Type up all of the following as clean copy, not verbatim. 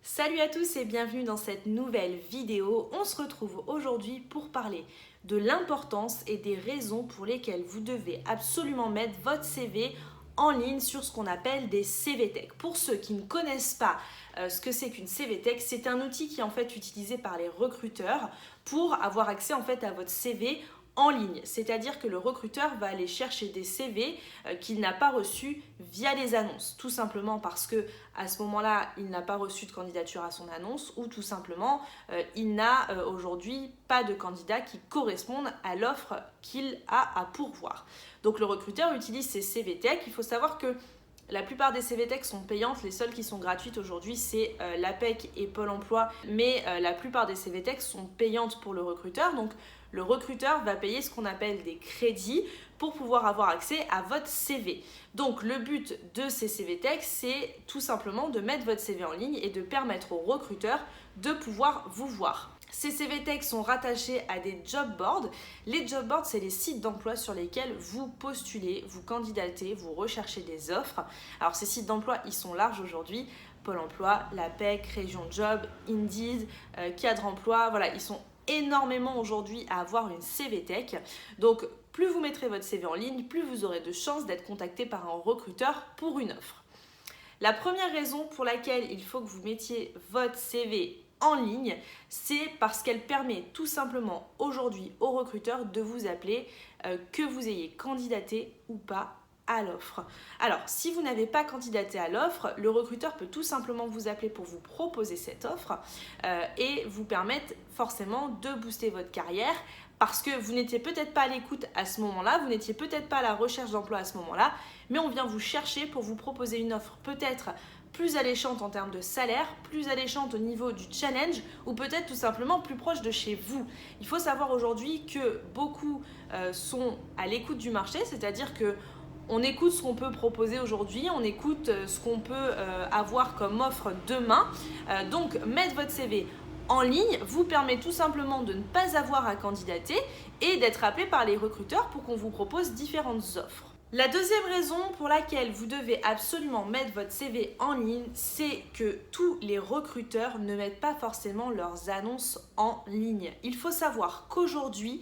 Salut à tous et bienvenue dans cette nouvelle vidéo. On se retrouve aujourd'hui pour parler de l'importance et des raisons pour lesquelles vous devez absolument mettre votre CV en ligne sur ce qu'on appelle des CV Tech. Pour ceux qui ne connaissent pas ce que c'est qu'une CV Tech, c'est un outil qui est en fait utilisé par les recruteurs pour avoir accès en fait à votre CV en ligne. C'est-à-dire que le recruteur va aller chercher des CV qu'il n'a pas reçus via les annonces. Tout simplement parce que à ce moment-là, il n'a pas reçu de candidature à son annonce ou tout simplement, il n'a aujourd'hui pas de candidats qui correspondent à l'offre qu'il a à pourvoir. Donc le recruteur utilise ces CV Tech. Il faut savoir que la plupart des CV Tech sont payantes, les seules qui sont gratuites aujourd'hui c'est l'APEC et Pôle emploi, mais la plupart des CV Tech sont payantes pour le recruteur. Donc le recruteur va payer ce qu'on appelle des crédits pour pouvoir avoir accès à votre CV. Donc le but de ces CV Tech, c'est tout simplement de mettre votre CV en ligne et de permettre au recruteur de pouvoir vous voir. Ces CV Tech sont rattachés à des job boards. Les job boards, c'est les sites d'emploi sur lesquels vous postulez, vous candidatez, vous recherchez des offres. Alors ces sites d'emploi, ils sont larges aujourd'hui. Pôle emploi, l'APEC, Région Job, Indeed, Cadre emploi, voilà, ils sont énormément aujourd'hui à avoir une CV Tech. Donc plus vous mettrez votre CV en ligne, plus vous aurez de chances d'être contacté par un recruteur pour une offre. La première raison pour laquelle il faut que vous mettiez votre CV en ligne, c'est parce qu'elle permet tout simplement aujourd'hui aux recruteurs de vous appeler, que vous ayez candidaté ou pas à l'offre. Alors, si vous n'avez pas candidaté à l'offre, le recruteur peut tout simplement vous appeler pour vous proposer cette offre et vous permettre forcément de booster votre carrière parce que vous n'étiez peut-être pas à l'écoute à ce moment-là, vous n'étiez peut-être pas à la recherche d'emploi à ce moment-là, mais on vient vous chercher pour vous proposer une offre peut-être plus alléchante en termes de salaire, plus alléchante au niveau du challenge ou peut-être tout simplement plus proche de chez vous. Il faut savoir aujourd'hui que beaucoup sont à l'écoute du marché, c'est-à-dire que on écoute ce qu'on peut proposer aujourd'hui, on écoute ce qu'on peut avoir comme offre demain. Donc mettre votre CV en ligne vous permet tout simplement de ne pas avoir à candidater et d'être appelé par les recruteurs pour qu'on vous propose différentes offres. La deuxième raison pour laquelle vous devez absolument mettre votre CV en ligne, c'est que tous les recruteurs ne mettent pas forcément leurs annonces en ligne. Il faut savoir qu'aujourd'hui,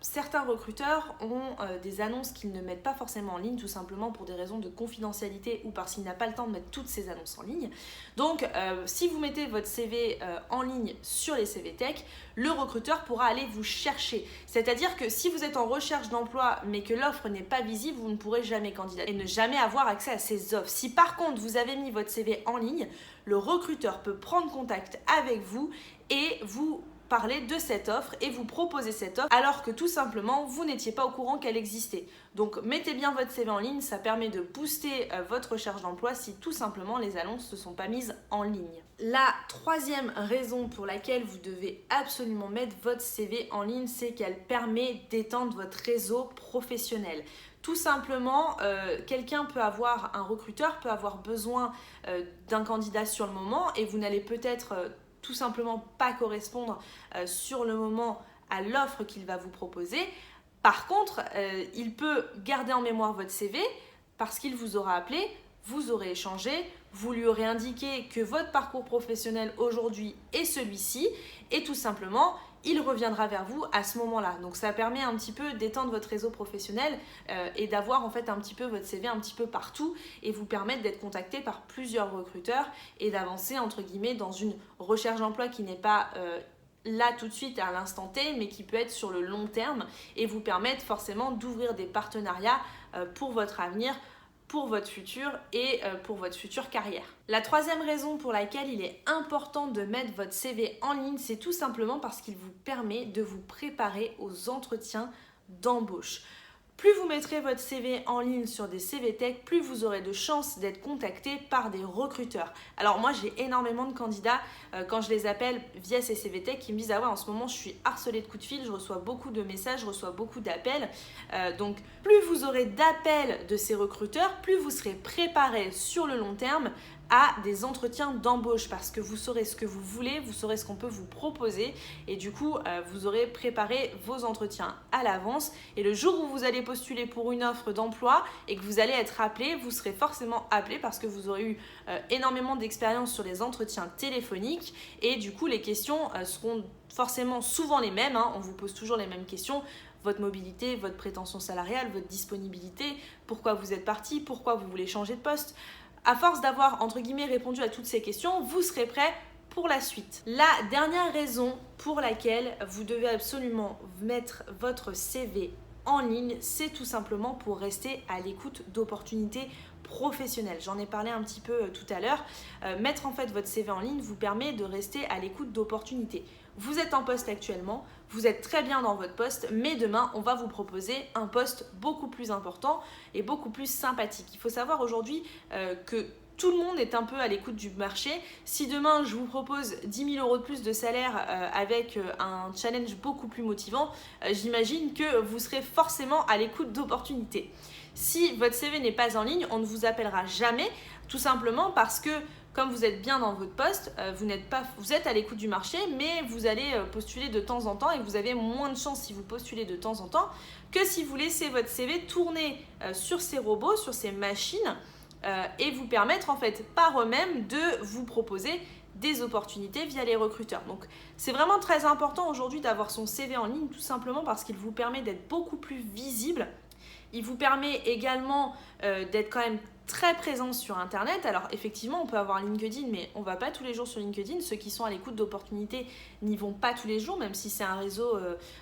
certains recruteurs ont des annonces qu'ils ne mettent pas forcément en ligne, tout simplement pour des raisons de confidentialité ou parce qu'il n'a pas le temps de mettre toutes ces annonces en ligne. Donc, si vous mettez votre CV en ligne sur les CV Tech, le recruteur pourra aller vous chercher. C'est-à-dire que si vous êtes en recherche d'emploi mais que l'offre n'est pas visible, vous ne pourrez jamais candidater et ne jamais avoir accès à ces offres. Si par contre vous avez mis votre CV en ligne, le recruteur peut prendre contact avec vous et vous parler de cette offre et vous proposer cette offre alors que tout simplement vous n'étiez pas au courant qu'elle existait. Donc mettez bien votre CV en ligne, ça permet de booster votre recherche d'emploi si tout simplement les annonces ne sont pas mises en ligne. La troisième raison pour laquelle vous devez absolument mettre votre CV en ligne, c'est qu'elle permet d'étendre votre réseau professionnel. Tout simplement, un recruteur peut avoir besoin d'un candidat sur le moment et vous n'allez peut-être tout simplement pas correspondre sur le moment à l'offre qu'il va vous proposer. Par contre, il peut garder en mémoire votre CV parce qu'il vous aura appelé, vous aurez échangé, vous lui aurez indiqué que votre parcours professionnel aujourd'hui est celui-ci et tout simplement, il reviendra vers vous à ce moment-là. Donc ça permet un petit peu d'étendre votre réseau professionnel et d'avoir en fait un petit peu votre CV un petit peu partout et vous permettre d'être contacté par plusieurs recruteurs et d'avancer entre guillemets dans une recherche d'emploi qui n'est pas là tout de suite à l'instant T mais qui peut être sur le long terme et vous permettre forcément d'ouvrir des partenariats pour votre avenir, pour votre futur et pour votre future carrière. La troisième raison pour laquelle il est important de mettre votre CV en ligne, c'est tout simplement parce qu'il vous permet de vous préparer aux entretiens d'embauche. Plus vous mettrez votre CV en ligne sur des CV Tech, plus vous aurez de chances d'être contacté par des recruteurs. Alors moi j'ai énormément de candidats quand je les appelle via ces CV Tech qui me disent « Ah ouais, en ce moment je suis harcelée de coups de fil, je reçois beaucoup de messages, je reçois beaucoup d'appels. » Donc plus vous aurez d'appels de ces recruteurs, plus vous serez préparé sur le long terme à des entretiens d'embauche parce que vous saurez ce que vous voulez, vous saurez ce qu'on peut vous proposer et du coup, vous aurez préparé vos entretiens à l'avance et le jour où vous allez postuler pour une offre d'emploi et que vous allez être appelé, vous serez forcément appelé parce que vous aurez eu énormément d'expérience sur les entretiens téléphoniques et du coup, les questions seront forcément souvent les mêmes, on vous pose toujours les mêmes questions. Votre mobilité, votre prétention salariale, votre disponibilité, pourquoi vous êtes parti, pourquoi vous voulez changer de poste. À force d'avoir, entre guillemets, répondu à toutes ces questions, vous serez prêt pour la suite. La dernière raison pour laquelle vous devez absolument mettre votre CV en ligne, c'est tout simplement pour rester à l'écoute d'opportunités professionnelles. J'en ai parlé un petit peu tout à l'heure. Mettre en fait votre CV en ligne vous permet de rester à l'écoute d'opportunités. Vous êtes en poste actuellement, vous êtes très bien dans votre poste, mais demain, on va vous proposer un poste beaucoup plus important et beaucoup plus sympathique. Il faut savoir aujourd'hui que tout le monde est un peu à l'écoute du marché. Si demain, je vous propose 10 000 euros de plus de salaire avec un challenge beaucoup plus motivant, j'imagine que vous serez forcément à l'écoute d'opportunités. Si votre CV n'est pas en ligne, on ne vous appellera jamais, tout simplement parce que comme vous êtes bien dans votre poste, vous êtes à l'écoute du marché, mais vous allez postuler de temps en temps et vous avez moins de chances si vous postulez de temps en temps que si vous laissez votre CV tourner sur ces robots, sur ces machines et vous permettre en fait par eux-mêmes de vous proposer des opportunités via les recruteurs. Donc c'est vraiment très important aujourd'hui d'avoir son CV en ligne tout simplement parce qu'il vous permet d'être beaucoup plus visible. Il vous permet également d'être quand même très présent sur Internet. Alors effectivement, on peut avoir LinkedIn, mais on ne va pas tous les jours sur LinkedIn. Ceux qui sont à l'écoute d'opportunités n'y vont pas tous les jours, même si c'est un réseau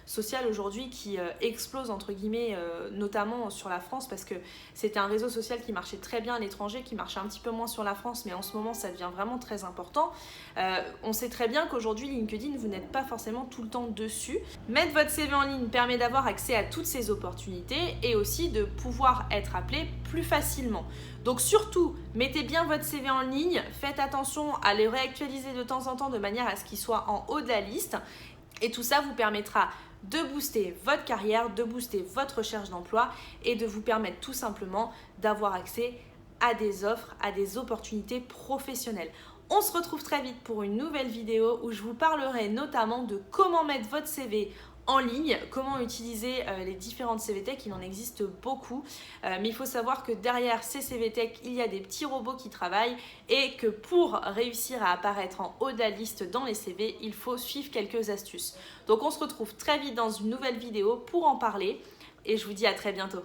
social aujourd'hui qui explose, entre guillemets, notamment sur la France, parce que c'était un réseau social qui marchait très bien à l'étranger, qui marchait un petit peu moins sur la France, mais en ce moment, ça devient vraiment très important. On sait très bien qu'aujourd'hui, LinkedIn, vous n'êtes pas forcément tout le temps dessus. Mettre votre CV en ligne permet d'avoir accès à toutes ces opportunités et aussi de pouvoir être appelé plus facilement. Donc surtout, mettez bien votre CV en ligne, faites attention à le réactualiser de temps en temps de manière à ce qu'il soit en haut de la liste et tout ça vous permettra de booster votre carrière, de booster votre recherche d'emploi et de vous permettre tout simplement d'avoir accès à des offres, à des opportunités professionnelles. On se retrouve très vite pour une nouvelle vidéo où je vous parlerai notamment de comment mettre votre CV en ligne, comment utiliser les différentes CVTech, il en existe beaucoup, mais il faut savoir que derrière ces CVTech, il y a des petits robots qui travaillent et que pour réussir à apparaître en haut de la liste dans les CV, il faut suivre quelques astuces. Donc on se retrouve très vite dans une nouvelle vidéo pour en parler et je vous dis à très bientôt.